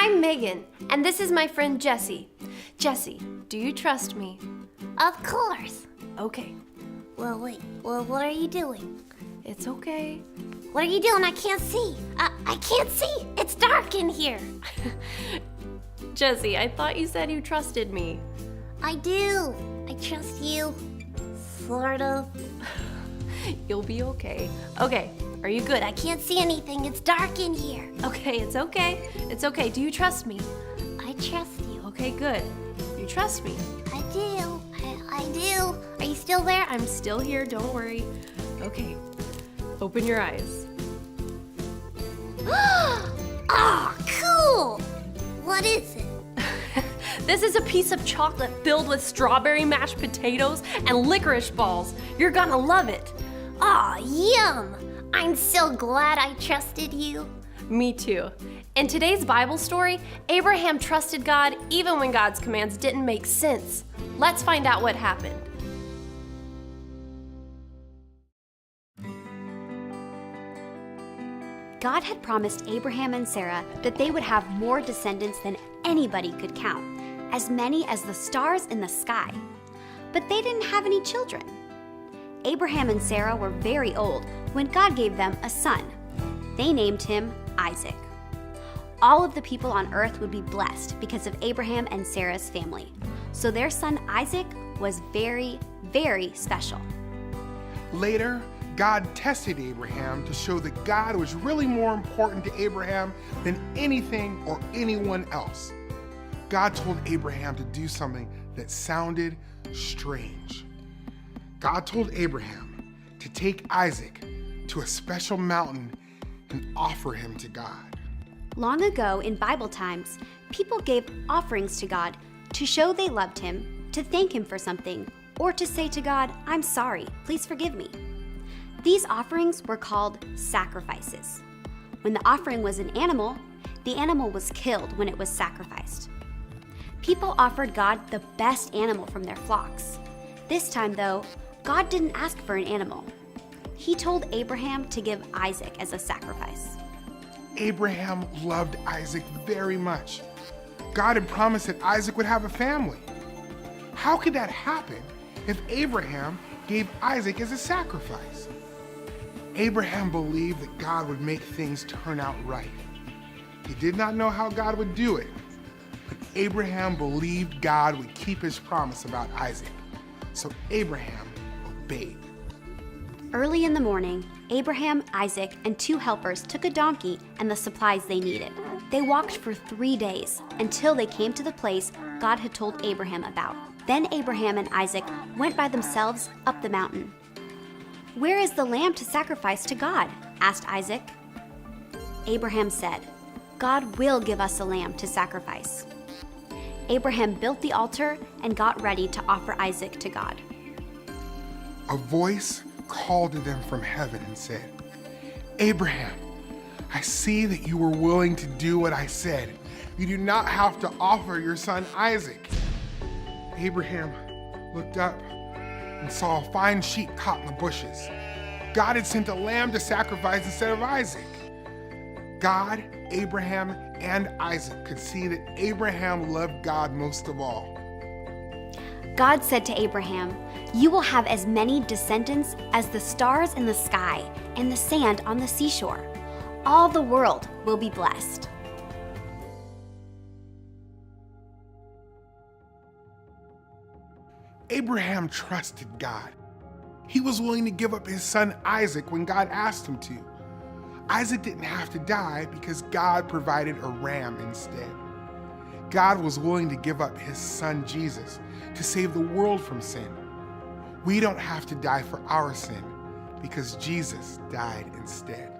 I'm Megan, and this is my friend Jessie. Jessie, do you trust me? Of course. Okay, Well, wait. Well, what are you doing? it's okay. What are you doing? I can't see. I can't see. It's dark in here. Jessie, I thought you said you trusted me. I do. I trust you. Sort of. You'll be okay. Okay, are you good? I can't see anything. It's dark in here. Okay, it's okay. It's okay. Do you trust me? I trust you. Okay, good. You trust me. I do. I do. Are you still there? I'm still here, don't worry. Okay, open your eyes. Oh, cool. What is it? This is a piece of chocolate filled with strawberry mashed potatoes and licorice balls. You're gonna love it. Oh, yum. I'm so glad I trusted you. Me too. In today's Bible story, Abraham trusted God even when God's commands didn't make sense. Let's find out what happened. God had promised Abraham and Sarah that they would have more descendants than anybody could count, as many as the stars in the sky. But they didn't have any children. Abraham and Sarah were very old when God gave them a son. They named him Isaac. All of the people on earth would be blessed because of Abraham and Sarah's family. So their son Isaac was very, very special. Later, God tested Abraham to show that God was really more important to Abraham than anything or anyone else. God told Abraham to do something that sounded strange. God told Abraham to take Isaac to a special mountain and offer him to God. Long ago in Bible times, people gave offerings to God to show they loved him, to thank him for something, or to say to God, "I'm sorry, please forgive me." These offerings were called sacrifices. When the offering was an animal, the animal was killed when it was sacrificed. People offered God the best animal from their flocks. This time, though, God didn't ask for an animal. He told Abraham to give Isaac as a sacrifice. Abraham loved Isaac very much. God had promised that Isaac would have a family. How could that happen if Abraham gave Isaac as a sacrifice? Abraham believed that God would make things turn out right. He did not know how God would do it, but Abraham believed God would keep his promise about Isaac. So Abraham obeyed. Early in the morning, Abraham, Isaac, and 2 helpers took a donkey and the supplies they needed. They walked for 3 days until they came to the place God had told Abraham about. Then Abraham and Isaac went by themselves up the mountain. "Where is the lamb to sacrifice to God?" asked Isaac. Abraham said, "God will give us a lamb to sacrifice." Abraham built the altar and got ready to offer Isaac to God. A voice called to them from heaven and said, "Abraham, I see that you were willing to do what I said. You do not have to offer your son Isaac." Abraham looked up and saw a fine sheep caught in the bushes. God had sent a lamb to sacrifice instead of Isaac. God, Abraham, and Isaac could see that Abraham loved God most of all. God said to Abraham, "You will have as many descendants as the stars in the sky and the sand on the seashore. All the world will be blessed." Abraham trusted God. He was willing to give up his son Isaac when God asked him to. Isaac didn't have to die because God provided a ram instead. God was willing to give up his son Jesus to save the world from sin. We don't have to die for our sin because Jesus died instead.